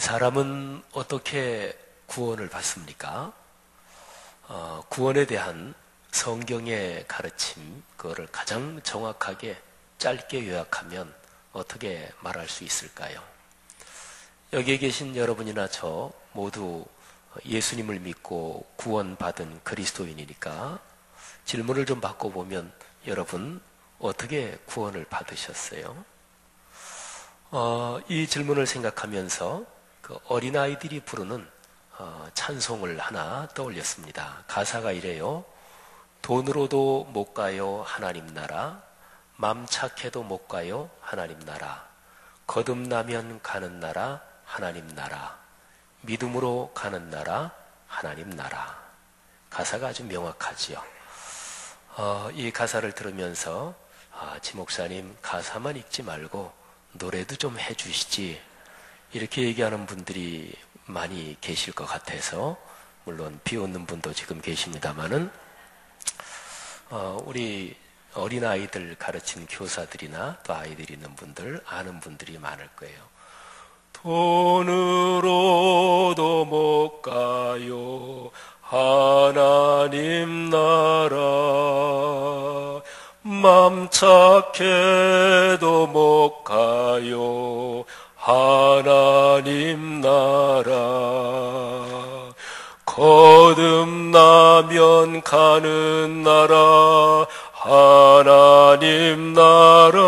사람은 어떻게 구원을 받습니까? 구원에 대한 성경의 가르침, 그거를 가장 정확하게 짧게 요약하면 어떻게 말할 수 있을까요? 여기에 계신 여러분이나 저 모두 예수님을 믿고 구원받은 그리스도인이니까 질문을 좀 바꿔보면 여러분 어떻게 구원을 받으셨어요? 이 질문을 생각하면서 그 어린아이들이 부르는 찬송을 하나 떠올렸습니다. 가사가 이래요. 돈으로도 못 가요 하나님 나라, 맘 착해도 못 가요 하나님 나라, 거듭나면 가는 나라 하나님 나라, 믿음으로 가는 나라 하나님 나라. 가사가 아주 명확하지요. 이 가사를 들으면서 지 목사님 가사만 읽지 말고 노래도 좀 해주시지, 이렇게 얘기하는 분들이 많이 계실 것 같아서, 물론 비웃는 분도 지금 계십니다마는 우리 어린아이들 가르치는 교사들이나 또 아이들이 있는 분들 아는 분들이 많을 거예요. 돈으로도 못 가요 하나님 나라, 맘 착해도 못 가요 하나님 나라, 거듭나면 가는 나라 하나님 나라,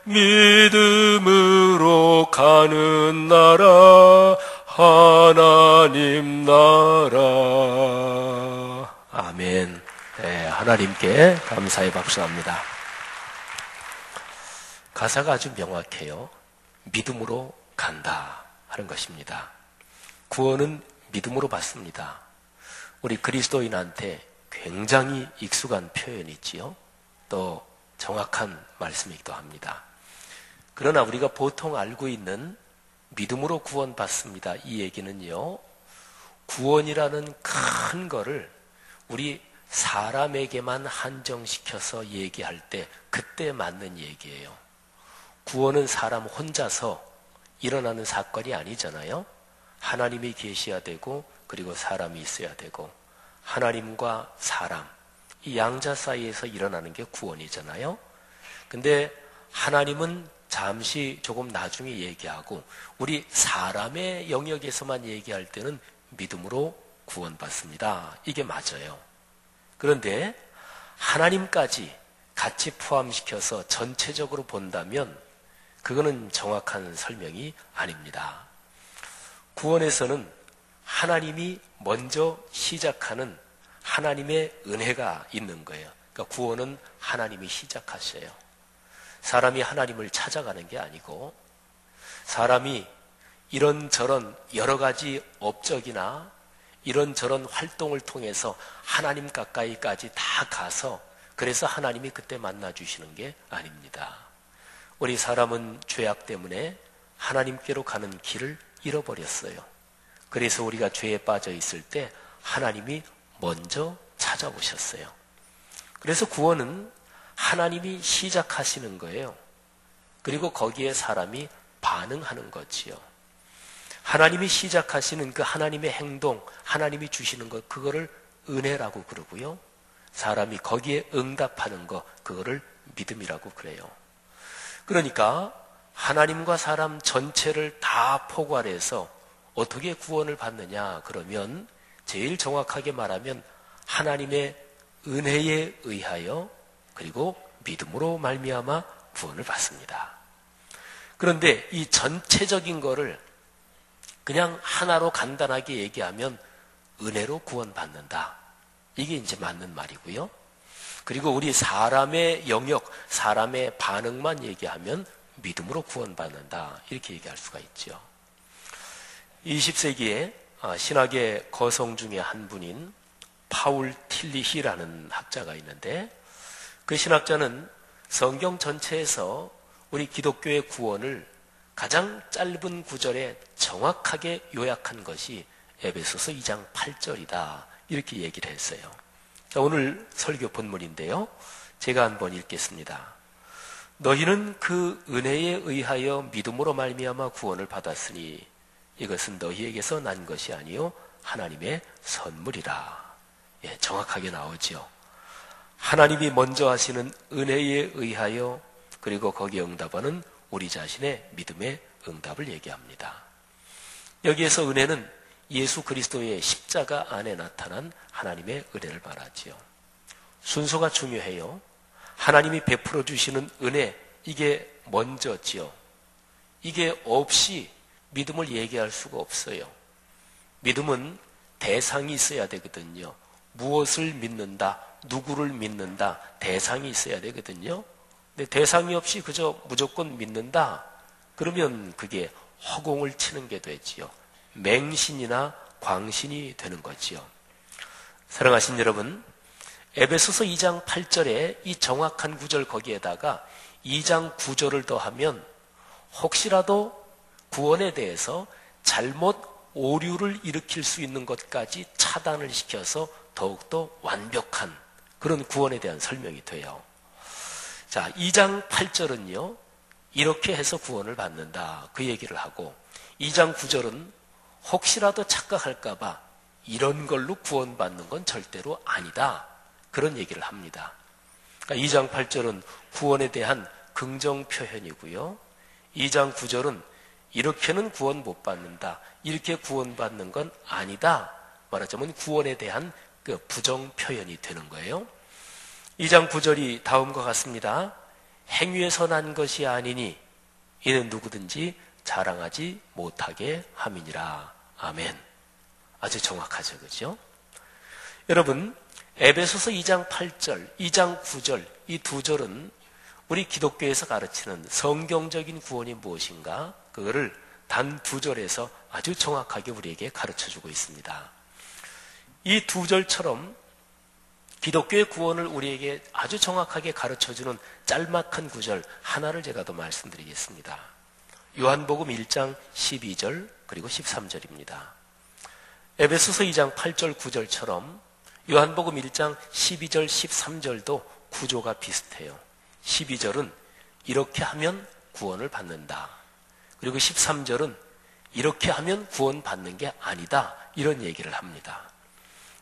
믿음으로 가는 나라 하나님 나라. 아멘. 네, 하나님께 감사의 박수합니다. 가사가 아주 명확해요. 믿음으로 간다 하는 것입니다. 구원은 믿음으로 받습니다. 우리 그리스도인한테 굉장히 익숙한 표현이지요. 또 정확한 말씀이기도 합니다. 그러나 우리가 보통 알고 있는 믿음으로 구원받습니다, 이 얘기는요, 구원이라는 큰 거를 우리 사람에게만 한정시켜서 얘기할 때 그때 맞는 얘기예요. 구원은 사람 혼자서 일어나는 사건이 아니잖아요. 하나님이 계셔야 되고, 그리고 사람이 있어야 되고, 하나님과 사람, 이 양자 사이에서 일어나는 게 구원이잖아요. 근데 하나님은 잠시 조금 나중에 얘기하고, 우리 사람의 영역에서만 얘기할 때는 믿음으로 구원받습니다, 이게 맞아요. 그런데 하나님까지 같이 포함시켜서 전체적으로 본다면 그거는 정확한 설명이 아닙니다. 구원에서는 하나님이 먼저 시작하는 하나님의 은혜가 있는 거예요. 그러니까 구원은 하나님이 시작하셔요. 사람이 하나님을 찾아가는 게 아니고, 사람이 이런저런 여러 가지 업적이나 이런저런 활동을 통해서 하나님 가까이까지 다 가서, 그래서 하나님이 그때 만나주시는 게 아닙니다. 우리 사람은 죄악 때문에 하나님께로 가는 길을 잃어버렸어요. 그래서 우리가 죄에 빠져 있을 때 하나님이 먼저 찾아오셨어요. 그래서 구원은 하나님이 시작하시는 거예요. 그리고 거기에 사람이 반응하는 거지요. 하나님이 시작하시는 그 하나님의 행동, 하나님이 주시는 것, 그거를 은혜라고 그러고요. 사람이 거기에 응답하는 것, 그거를 믿음이라고 그래요. 그러니까 하나님과 사람 전체를 다 포괄해서 어떻게 구원을 받느냐 그러면, 제일 정확하게 말하면 하나님의 은혜에 의하여 그리고 믿음으로 말미암아 구원을 받습니다. 그런데 이 전체적인 거를 그냥 하나로 간단하게 얘기하면 은혜로 구원받는다, 이게 이제 맞는 말이고요. 그리고 우리 사람의 영역, 사람의 반응만 얘기하면 믿음으로 구원받는다, 이렇게 얘기할 수가 있죠. 20세기에 신학의 거성 중에 한 분인 파울 틸리히라는 학자가 있는데, 그 신학자는 성경 전체에서 우리 기독교의 구원을 가장 짧은 구절에 정확하게 요약한 것이 에베소서 2장 8절이다, 이렇게 얘기를 했어요. 자, 오늘 설교 본문인데요, 제가 한번 읽겠습니다. 너희는 그 은혜에 의하여 믿음으로 말미암아 구원을 받았으니 이것은 너희에게서 난 것이 아니요 하나님의 선물이라. 예, 정확하게 나오죠. 하나님이 먼저 하시는 은혜에 의하여, 그리고 거기에 응답하는 우리 자신의 믿음의 응답을 얘기합니다. 여기에서 은혜는 예수 그리스도의 십자가 안에 나타난 하나님의 은혜를 말하지요. 순서가 중요해요. 하나님이 베풀어 주시는 은혜, 이게 먼저지요. 이게 없이 믿음을 얘기할 수가 없어요. 믿음은 대상이 있어야 되거든요. 무엇을 믿는다, 누구를 믿는다, 대상이 있어야 되거든요. 근데 대상이 없이 그저 무조건 믿는다, 그러면 그게 허공을 치는 게 되지요. 맹신이나 광신이 되는 거지요. 사랑하신 여러분, 에베소서 2장 8절에 이 정확한 구절 거기에다가 2장 9절을 더하면 혹시라도 구원에 대해서 잘못 오류를 일으킬 수 있는 것까지 차단을 시켜서 더욱더 완벽한 그런 구원에 대한 설명이 돼요. 자, 2장 8절은요, 이렇게 해서 구원을 받는다, 그 얘기를 하고, 2장 9절은 혹시라도 착각할까봐 이런 걸로 구원받는 건 절대로 아니다, 그런 얘기를 합니다. 그러니까 2장 8절은 구원에 대한 긍정 표현이고요. 2장 9절은 이렇게는 구원 못 받는다, 이렇게 구원받는 건 아니다, 말하자면 구원에 대한 그 부정 표현이 되는 거예요. 2장 9절이 다음과 같습니다. 행위에서 난 것이 아니니 이는 누구든지 자랑하지 못하게 함이니라. 아멘. 아주 정확하죠, 그죠? 여러분, 에베소서 2장 8절, 2장 9절, 이 두 절은 우리 기독교에서 가르치는 성경적인 구원이 무엇인가, 그거를 단 두 절에서 아주 정확하게 우리에게 가르쳐주고 있습니다. 이 두 절처럼 기독교의 구원을 우리에게 아주 정확하게 가르쳐주는 짤막한 구절 하나를 제가 더 말씀드리겠습니다. 요한복음 1장 12절 그리고 13절입니다. 에베소서 2장 8절 9절처럼 요한복음 1장 12절 13절도 구조가 비슷해요. 12절은 이렇게 하면 구원을 받는다, 그리고 13절은 이렇게 하면 구원받는 게 아니다, 이런 얘기를 합니다.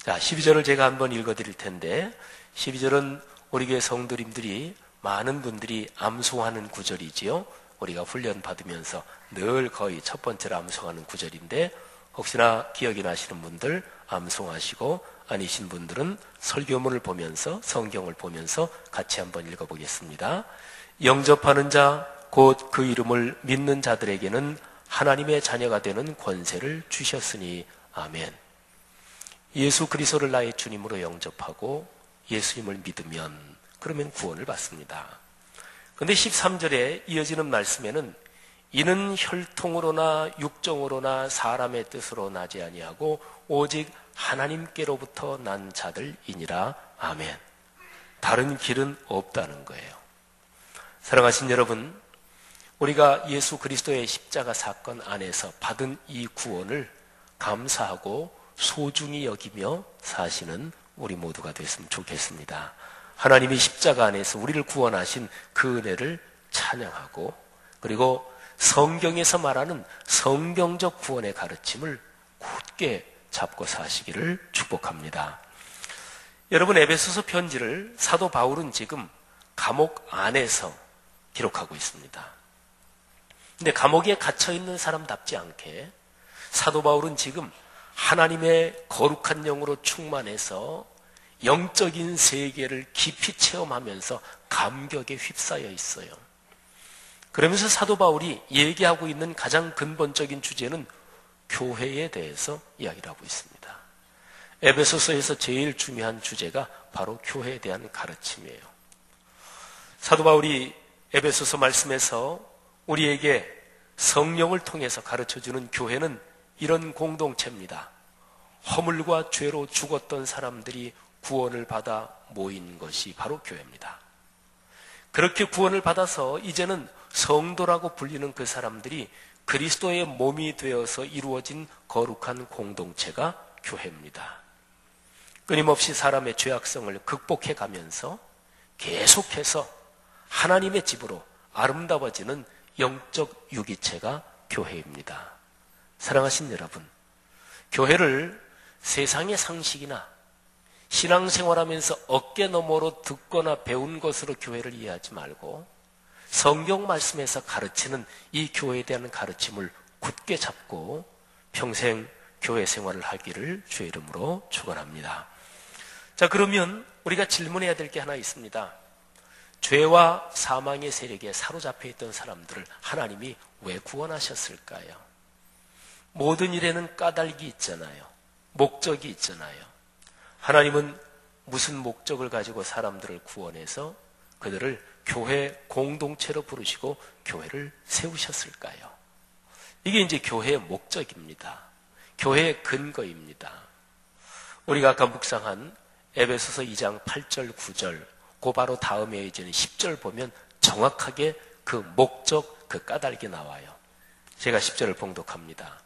자, 12절을 제가 한번 읽어드릴 텐데, 12절은 우리 교회 성도님들이, 많은 분들이 암송하는 구절이지요. 우리가 훈련받으면서 늘 거의 첫 번째로 암송하는 구절인데, 혹시나 기억이 나시는 분들 암송하시고, 아니신 분들은 설교문을 보면서, 성경을 보면서 같이 한번 읽어보겠습니다. 영접하는 자, 곧 그 이름을 믿는 자들에게는 하나님의 자녀가 되는 권세를 주셨으니 아멘. 예수 그리스도를 나의 주님으로 영접하고 예수님을 믿으면, 그러면 구원을 받습니다. 그런데 13절에 이어지는 말씀에는 이는 혈통으로나 육정으로나 사람의 뜻으로 나지 아니하고 오직 하나님께로부터 난 자들이니라. 아멘. 다른 길은 없다는 거예요. 사랑하신 여러분, 우리가 예수 그리스도의 십자가 사건 안에서 받은 이 구원을 감사하고 소중히 여기며 사시는 우리 모두가 됐으면 좋겠습니다. 하나님이 십자가 안에서 우리를 구원하신 그 은혜를 찬양하고, 그리고 성경에서 말하는 성경적 구원의 가르침을 굳게 잡고 사시기를 축복합니다. 여러분, 에베소서 편지를 사도 바울은 지금 감옥 안에서 기록하고 있습니다. 근데 감옥에 갇혀있는 사람답지 않게 사도 바울은 지금 하나님의 거룩한 영으로 충만해서 영적인 세계를 깊이 체험하면서 감격에 휩싸여 있어요. 그러면서 사도 바울이 얘기하고 있는 가장 근본적인 주제는 교회에 대해서 이야기를 하고 있습니다. 에베소서에서 제일 중요한 주제가 바로 교회에 대한 가르침이에요. 사도 바울이 에베소서 말씀에서 우리에게 성령을 통해서 가르쳐주는 교회는 이런 공동체입니다. 허물과 죄로 죽었던 사람들이 구원을 받아 모인 것이 바로 교회입니다. 그렇게 구원을 받아서 이제는 성도라고 불리는 그 사람들이 그리스도의 몸이 되어서 이루어진 거룩한 공동체가 교회입니다. 끊임없이 사람의 죄악성을 극복해 가면서 계속해서 하나님의 집으로 아름다워지는 영적 유기체가 교회입니다. 사랑하신 여러분, 교회를 세상의 상식이나 신앙생활하면서 어깨너머로 듣거나 배운 것으로 교회를 이해하지 말고 성경 말씀에서 가르치는 이 교회에 대한 가르침을 굳게 잡고 평생 교회 생활을 하기를 주의 이름으로 축원합니다. 자, 그러면 우리가 질문해야 될 게 하나 있습니다. 죄와 사망의 세력에 사로잡혀 있던 사람들을 하나님이 왜 구원하셨을까요? 모든 일에는 까닭이 있잖아요. 목적이 있잖아요. 하나님은 무슨 목적을 가지고 사람들을 구원해서 그들을 교회 공동체로 부르시고 교회를 세우셨을까요? 이게 이제 교회의 목적입니다. 교회의 근거입니다. 우리가 아까 묵상한 에베소서 2장 8절 9절 그 바로 다음에 이제는 10절 보면 정확하게 그 목적, 그 까닭이 나와요. 제가 10절을 봉독합니다.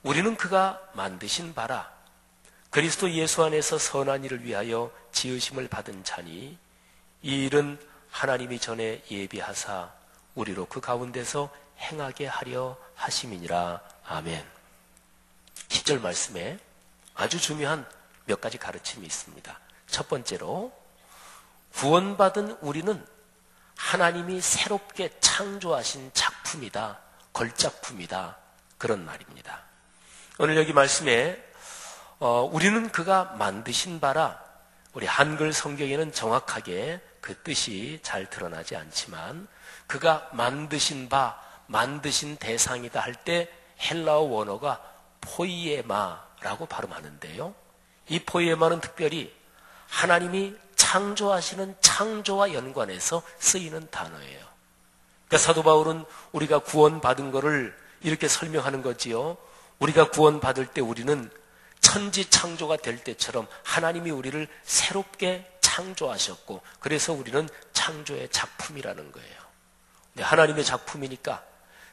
우리는 그가 만드신 바라 그리스도 예수 안에서 선한 일을 위하여 지으심을 받은 자니 이 일은 하나님이 전에 예비하사 우리로 그 가운데서 행하게 하려 하심이니라. 아멘. 10절 말씀에 아주 중요한 몇 가지 가르침이 있습니다. 첫 번째로 구원받은 우리는 하나님이 새롭게 창조하신 작품이다. 걸작품이다. 그런 말입니다. 오늘 여기 말씀에 우리는 그가 만드신 바라, 우리 한글 성경에는 정확하게 그 뜻이 잘 드러나지 않지만 그가 만드신 바, 만드신 대상이다 할 때 헬라어 원어가 포이에마라고 발음하는데요. 이 포이에마는 특별히 하나님이 창조하시는 창조와 연관해서 쓰이는 단어예요. 그러니까 사도 바울은 우리가 구원받은 것을 이렇게 설명하는 거지요. 우리가 구원받을 때 우리는 천지 창조가 될 때처럼 하나님이 우리를 새롭게 창조하셨고 그래서 우리는 창조의 작품이라는 거예요. 근데 하나님의 작품이니까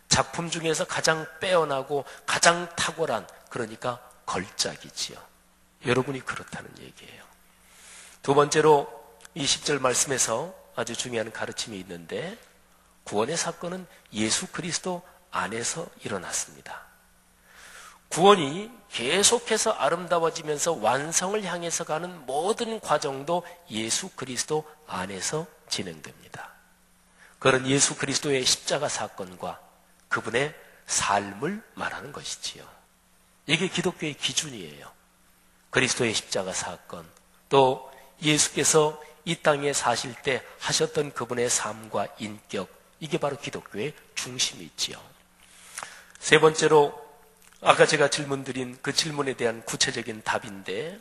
작품 중에서 가장 빼어나고 가장 탁월한, 그러니까 걸작이지요. 여러분이 그렇다는 얘기예요. 두 번째로 이 10절 말씀에서 아주 중요한 가르침이 있는데 구원의 사건은 예수 그리스도 안에서 일어났습니다. 구원이 계속해서 아름다워지면서 완성을 향해서 가는 모든 과정도 예수 그리스도 안에서 진행됩니다. 그런 예수 그리스도의 십자가 사건과 그분의 삶을 말하는 것이지요. 이게 기독교의 기준이에요. 그리스도의 십자가 사건, 또 예수께서 이 땅에 사실 때 하셨던 그분의 삶과 인격, 이게 바로 기독교의 중심이 있지요. 세 번째로 아까 제가 질문드린 그 질문에 대한 구체적인 답인데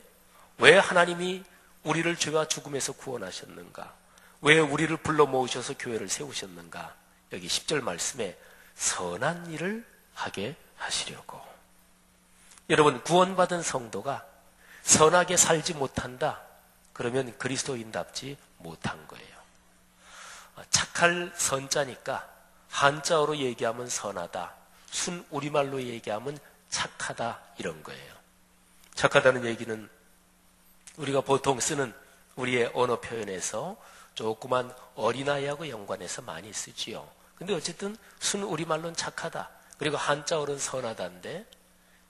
왜 하나님이 우리를 죄와 죽음에서 구원하셨는가? 왜 우리를 불러 모으셔서 교회를 세우셨는가? 여기 10절 말씀에 선한 일을 하게 하시려고. 여러분, 구원받은 성도가 선하게 살지 못한다? 그러면 그리스도인답지 못한 거예요. 착할 선자니까 한자어로 얘기하면 선하다, 순 우리말로 얘기하면 착하다, 이런 거예요. 착하다는 얘기는 우리가 보통 쓰는 우리의 언어 표현에서 조그만 어린아이하고 연관해서 많이 쓰지요. 근데 어쨌든 순 우리말로는 착하다, 그리고 한자어로는 선하다인데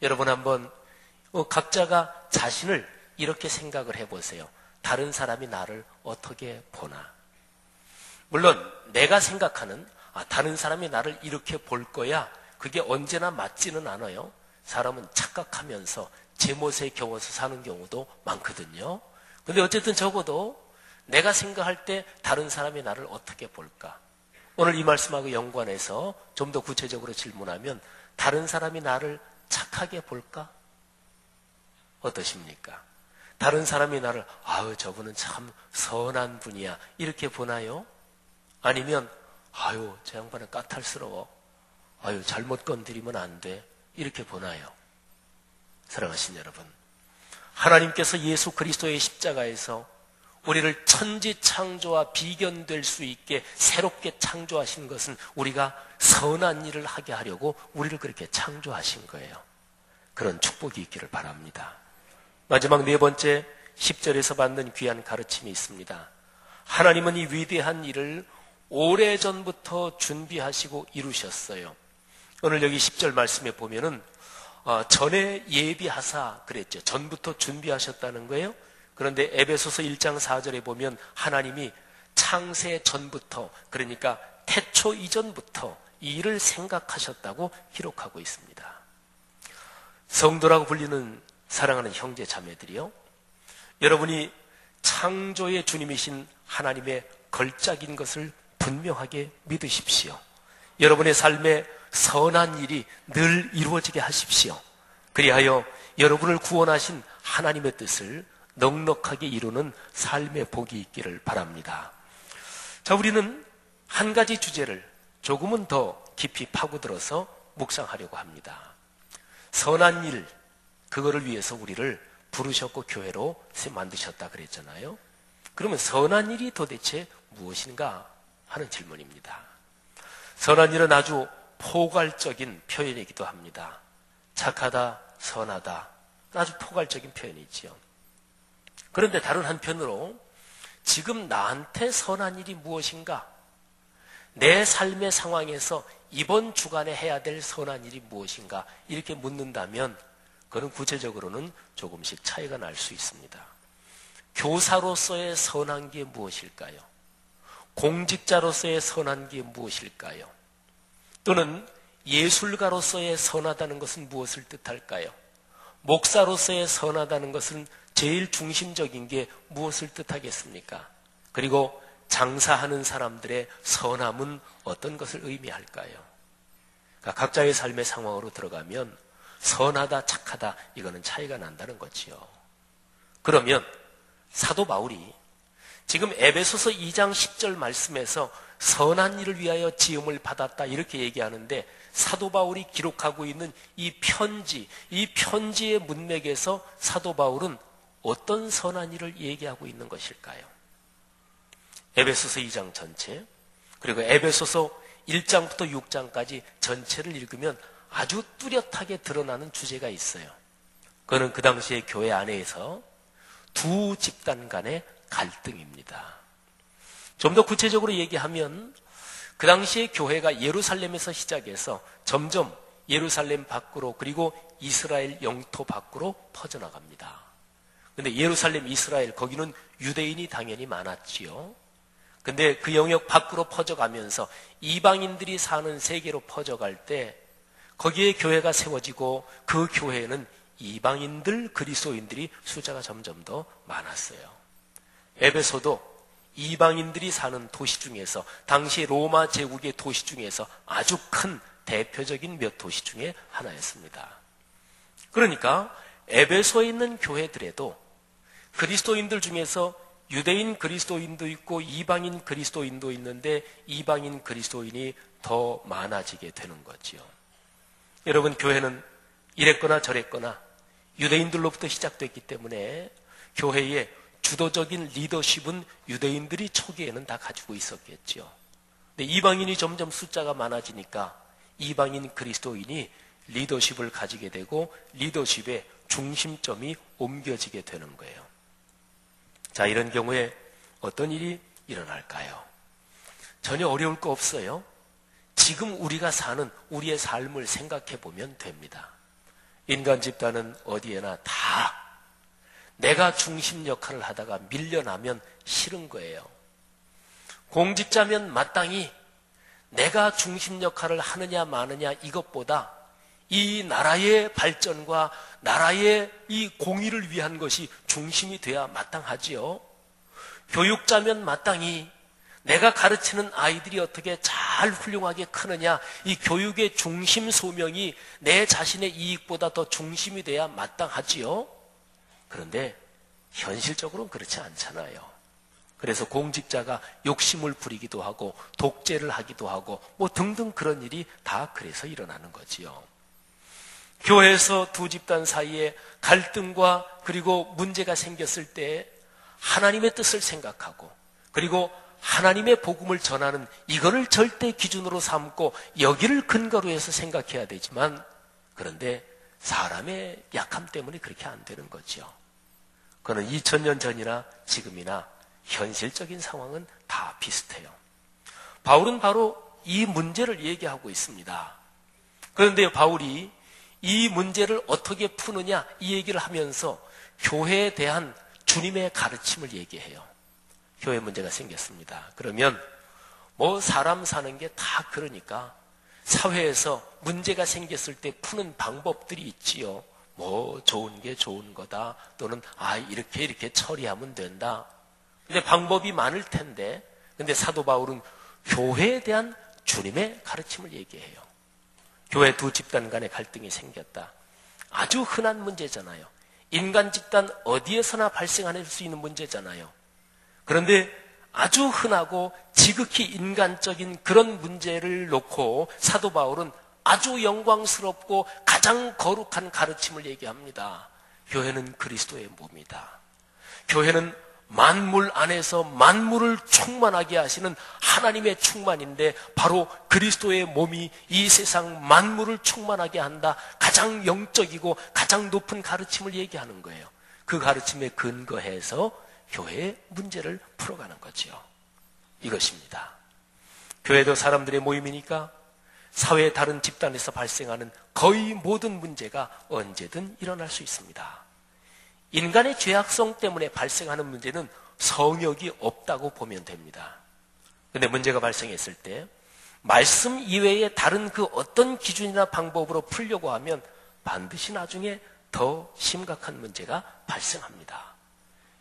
여러분 한번 각자가 자신을 이렇게 생각을 해보세요. 다른 사람이 나를 어떻게 보나? 물론 내가 생각하는 다른 사람이 나를 이렇게 볼 거야, 그게 언제나 맞지는 않아요. 사람은 착각하면서 제멋에 겨워서 사는 경우도 많거든요. 근데 어쨌든 적어도 내가 생각할 때 다른 사람이 나를 어떻게 볼까? 오늘 이 말씀하고 연관해서 좀 더 구체적으로 질문하면 다른 사람이 나를 착하게 볼까? 어떠십니까? 다른 사람이 나를 아유 저분은 참 선한 분이야 이렇게 보나요? 아니면 아유 저 양반은 까탈스러워, 아유 잘못 건드리면 안 돼 이렇게 보나요? 사랑하신 여러분, 하나님께서 예수 그리스도의 십자가에서 우리를 천지 창조와 비견될 수 있게 새롭게 창조하신 것은 우리가 선한 일을 하게 하려고 우리를 그렇게 창조하신 거예요. 그런 축복이 있기를 바랍니다. 마지막 네 번째 10절에서 받는 귀한 가르침이 있습니다. 하나님은 이 위대한 일을 오래전부터 준비하시고 이루셨어요. 오늘 여기 10절 말씀에 보면은 전에 예비하사 그랬죠. 전부터 준비하셨다는 거예요. 그런데 에베소서 1장 4절에 보면 하나님이 창세 전부터, 그러니까 태초 이전부터 이 일을 생각하셨다고 기록하고 있습니다. 성도라고 불리는 사랑하는 형제 자매들이요, 여러분이 창조의 주님이신 하나님의 걸작인 것을 분명하게 믿으십시오. 여러분의 삶에 선한 일이 늘 이루어지게 하십시오. 그리하여 여러분을 구원하신 하나님의 뜻을 넉넉하게 이루는 삶의 복이 있기를 바랍니다. 자, 우리는 한 가지 주제를 조금은 더 깊이 파고들어서 묵상하려고 합니다. 선한 일, 그거를 위해서 우리를 부르셨고 교회로 만드셨다 그랬잖아요. 그러면 선한 일이 도대체 무엇인가 하는 질문입니다. 선한 일은 아주 포괄적인 표현이기도 합니다. 착하다, 선하다, 아주 포괄적인 표현이지요. 그런데 다른 한편으로 지금 나한테 선한 일이 무엇인가? 내 삶의 상황에서 이번 주간에 해야 될 선한 일이 무엇인가? 이렇게 묻는다면 그건 구체적으로는 조금씩 차이가 날 수 있습니다. 교사로서의 선한 게 무엇일까요? 공직자로서의 선한 게 무엇일까요? 또는 예술가로서의 선하다는 것은 무엇을 뜻할까요? 목사로서의 선하다는 것은 제일 중심적인 게 무엇을 뜻하겠습니까? 그리고 장사하는 사람들의 선함은 어떤 것을 의미할까요? 그러니까 각자의 삶의 상황으로 들어가면 선하다, 착하다, 이거는 차이가 난다는 거지요. 그러면 사도 바울이 지금 에베소서 2장 10절 말씀에서 선한 일을 위하여 지음을 받았다 이렇게 얘기하는데, 사도 바울이 기록하고 있는 이 편지의 문맥에서 사도 바울은 어떤 선한 일을 얘기하고 있는 것일까요? 에베소서 2장 전체, 그리고 에베소서 1장부터 6장까지 전체를 읽으면 아주 뚜렷하게 드러나는 주제가 있어요. 그거는 그 당시에 교회 안에서 두 집단 간의 갈등입니다. 좀 더 구체적으로 얘기하면 그 당시에 교회가 예루살렘에서 시작해서 점점 예루살렘 밖으로, 그리고 이스라엘 영토 밖으로 퍼져나갑니다. 근데 예루살렘, 이스라엘, 거기는 유대인이 당연히 많았지요. 근데 그 영역 밖으로 퍼져가면서 이방인들이 사는 세계로 퍼져갈 때 거기에 교회가 세워지고, 그 교회에는 이방인들, 그리스도인들이 숫자가 점점 더 많았어요. 에베소도 이방인들이 사는 도시 중에서, 당시 로마 제국의 도시 중에서 아주 큰 대표적인 몇 도시 중에 하나였습니다. 그러니까 에베소에 있는 교회들에도 그리스도인들 중에서 유대인 그리스도인도 있고 이방인 그리스도인도 있는데, 이방인 그리스도인이 더 많아지게 되는 거지요. 여러분, 교회는 이랬거나 저랬거나 유대인들로부터 시작됐기 때문에 교회의 주도적인 리더십은 유대인들이 초기에는 다 가지고 있었겠죠. 근데 이방인이 점점 숫자가 많아지니까 이방인 그리스도인이 리더십을 가지게 되고, 리더십의 중심점이 옮겨지게 되는 거예요. 자, 이런 경우에 어떤 일이 일어날까요? 전혀 어려울 거 없어요. 지금 우리가 사는 우리의 삶을 생각해 보면 됩니다. 인간 집단은 어디에나 다 내가 중심 역할을 하다가 밀려나면 싫은 거예요. 공직자면 마땅히 내가 중심 역할을 하느냐 마느냐 이것보다 이 나라의 발전과 나라의 이 공의를 위한 것이 중심이 돼야 마땅하지요. 교육자면 마땅히 내가 가르치는 아이들이 어떻게 잘 훌륭하게 크느냐, 이 교육의 중심 소명이 내 자신의 이익보다 더 중심이 돼야 마땅하지요. 그런데 현실적으로는 그렇지 않잖아요. 그래서 공직자가 욕심을 부리기도 하고 독재를 하기도 하고 뭐 등등 그런 일이 다 그래서 일어나는 거지요. 교회에서 두 집단 사이에 갈등과 그리고 문제가 생겼을 때 하나님의 뜻을 생각하고, 그리고 하나님의 복음을 전하는 이거를 절대 기준으로 삼고 여기를 근거로 해서 생각해야 되지만, 그런데 사람의 약함 때문에 그렇게 안 되는 거죠. 그거는 2000년 전이나 지금이나 현실적인 상황은 다 비슷해요. 바울은 바로 이 문제를 얘기하고 있습니다. 그런데 바울이 이 문제를 어떻게 푸느냐 이 얘기를 하면서 교회에 대한 주님의 가르침을 얘기해요. 교회 문제가 생겼습니다. 그러면 사람 사는 게 다 그러니까 사회에서 문제가 생겼을 때 푸는 방법들이 있지요. 좋은 게 좋은 거다. 또는 이렇게 처리하면 된다. 근데 방법이 많을 텐데, 근데 사도 바울은 교회에 대한 주님의 가르침을 얘기해요. 교회 두 집단 간의 갈등이 생겼다. 아주 흔한 문제잖아요. 인간 집단 어디에서나 발생할 수 있는 문제잖아요. 그런데 아주 흔하고 지극히 인간적인 그런 문제를 놓고 사도 바울은 아주 영광스럽고 가장 거룩한 가르침을 얘기합니다. 교회는 그리스도의 몸이다. 교회는 만물 안에서 만물을 충만하게 하시는 하나님의 충만인데 바로 그리스도의 몸이 이 세상 만물을 충만하게 한다. 가장 영적이고 가장 높은 가르침을 얘기하는 거예요. 그 가르침에 근거해서 교회의 문제를 풀어가는 거죠. 이것입니다. 교회도 사람들의 모임이니까 사회의 다른 집단에서 발생하는 거의 모든 문제가 언제든 일어날 수 있습니다. 인간의 죄악성 때문에 발생하는 문제는 성역이 없다고 보면 됩니다. 그런데 문제가 발생했을 때 말씀 이외의 다른 그 어떤 기준이나 방법으로 풀려고 하면 반드시 나중에 더 심각한 문제가 발생합니다.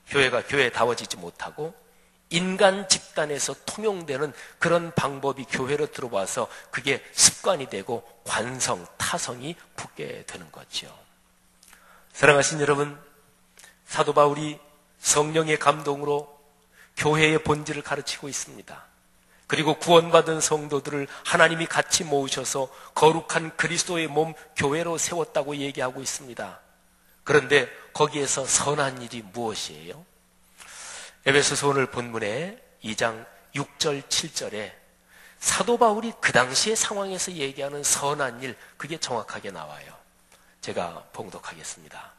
교회가 교회다워지지 못하고 인간 집단에서 통용되는 그런 방법이 교회로 들어와서 그게 습관이 되고 관성, 타성이 붙게 되는 거죠. 사랑하신 여러분, 사도 바울이 성령의 감동으로 교회의 본질을 가르치고 있습니다. 그리고 구원받은 성도들을 하나님이 같이 모으셔서 거룩한 그리스도의 몸 교회로 세웠다고 얘기하고 있습니다. 그런데 거기에서 선한 일이 무엇이에요? 에베소서 오늘 본문에 2장 6절 7절에 사도 바울이 그 당시의 상황에서 얘기하는 선한 일, 그게 정확하게 나와요. 제가 봉독하겠습니다.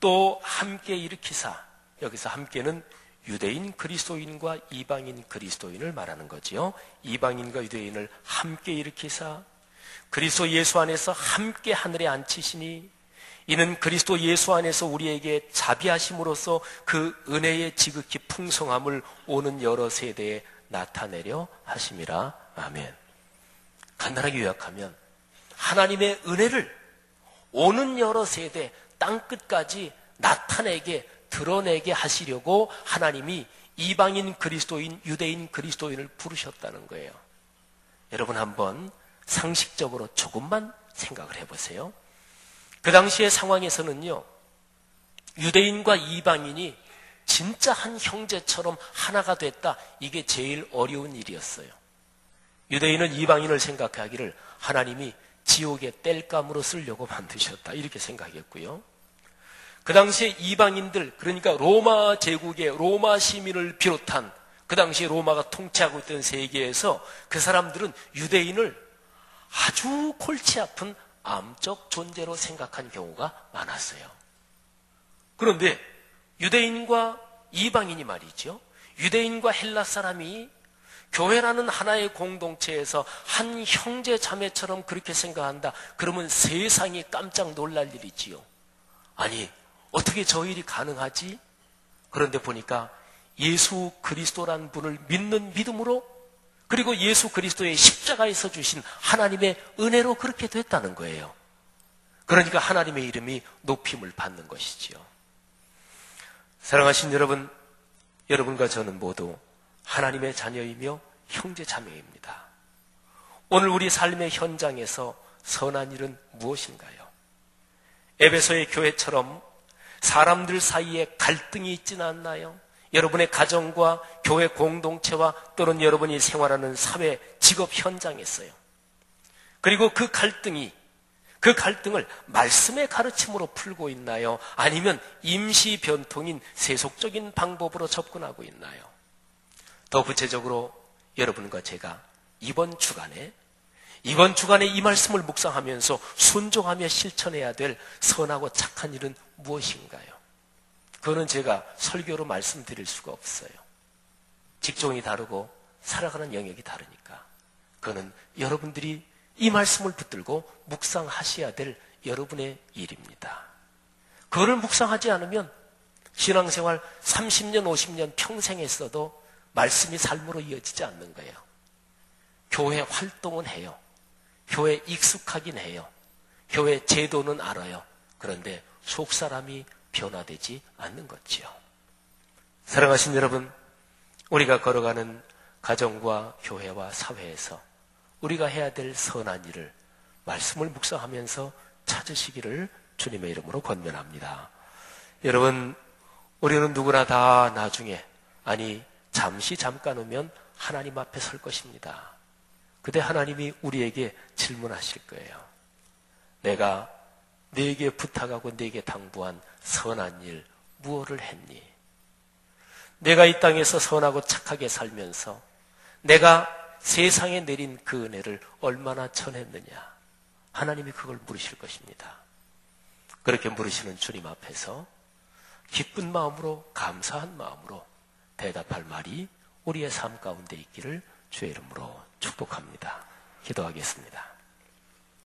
또 함께 일으키사, 여기서 함께는 유대인 그리스도인과 이방인 그리스도인을 말하는 거지요. 이방인과 유대인을 함께 일으키사 그리스도 예수 안에서 함께 하늘에 앉히시니 이는 그리스도 예수 안에서 우리에게 자비하심으로써 그 은혜의 지극히 풍성함을 오는 여러 세대에 나타내려 하심이라. 아멘. 간단하게 요약하면 하나님의 은혜를 오는 여러 세대 땅끝까지 나타내게 드러내게 하시려고 하나님이 이방인 그리스도인, 유대인 그리스도인을 부르셨다는 거예요. 여러분 한번 상식적으로 조금만 생각을 해보세요. 그 당시의 상황에서는요, 유대인과 이방인이 진짜 한 형제처럼 하나가 됐다. 이게 제일 어려운 일이었어요. 유대인은 이방인을 생각하기를 하나님이 지옥의 땔감으로 쓰려고 만드셨다. 이렇게 생각했고요. 그 당시에 이방인들, 그러니까 로마 제국의 로마 시민을 비롯한 그 당시에 로마가 통치하고 있던 세계에서 그 사람들은 유대인을 아주 골치 아픈 암적 존재로 생각한 경우가 많았어요. 그런데 유대인과 이방인이 말이죠. 유대인과 헬라 사람이 교회라는 하나의 공동체에서 한 형제 자매처럼 그렇게 생각한다. 그러면 세상이 깜짝 놀랄 일이지요. 아니, 어떻게 저 일이 가능하지? 그런데 보니까 예수 그리스도라는 분을 믿는 믿음으로, 그리고 예수 그리스도의 십자가에서 주신 하나님의 은혜로 그렇게 됐다는 거예요. 그러니까 하나님의 이름이 높임을 받는 것이지요. 사랑하신 여러분, 여러분과 저는 모두 하나님의 자녀이며 형제 자매입니다. 오늘 우리 삶의 현장에서 선한 일은 무엇인가요? 에베소의 교회처럼 사람들 사이에 갈등이 있지는 않나요? 여러분의 가정과 교회 공동체와 또는 여러분이 생활하는 사회, 직업 현장에서요. 그리고 그 갈등을 말씀의 가르침으로 풀고 있나요? 아니면 임시 변통인 세속적인 방법으로 접근하고 있나요? 더 구체적으로 여러분과 제가 이번 주간에 이 말씀을 묵상하면서 순종하며 실천해야 될 선하고 착한 일은 무엇인가요? 그거는 제가 설교로 말씀드릴 수가 없어요. 직종이 다르고 살아가는 영역이 다르니까 그거는 여러분들이 이 말씀을 붙들고 묵상하셔야 될 여러분의 일입니다. 그거를 묵상하지 않으면 신앙생활 30년, 50년 평생 했어도 말씀이 삶으로 이어지지 않는 거예요. 교회 활동은 해요. 교회 익숙하긴 해요. 교회 제도는 알아요. 그런데 속사람이 변화되지 않는 거지요. 사랑하신 여러분, 우리가 걸어가는 가정과 교회와 사회에서 우리가 해야 될 선한 일을 말씀을 묵상하면서 찾으시기를 주님의 이름으로 권면합니다. 여러분, 우리는 누구나 다 나중에, 아니 잠시 잠깐 오면 하나님 앞에 설 것입니다. 그때 하나님이 우리에게 질문하실 거예요. 내가 네게 부탁하고 네게 당부한 선한 일 무엇을 했니? 내가 이 땅에서 선하고 착하게 살면서 내가 세상에 내린 그 은혜를 얼마나 전했느냐? 하나님이 그걸 물으실 것입니다. 그렇게 물으시는 주님 앞에서 기쁜 마음으로, 감사한 마음으로 대답할 말이 우리의 삶 가운데 있기를 주의 이름으로 축복합니다. 기도하겠습니다.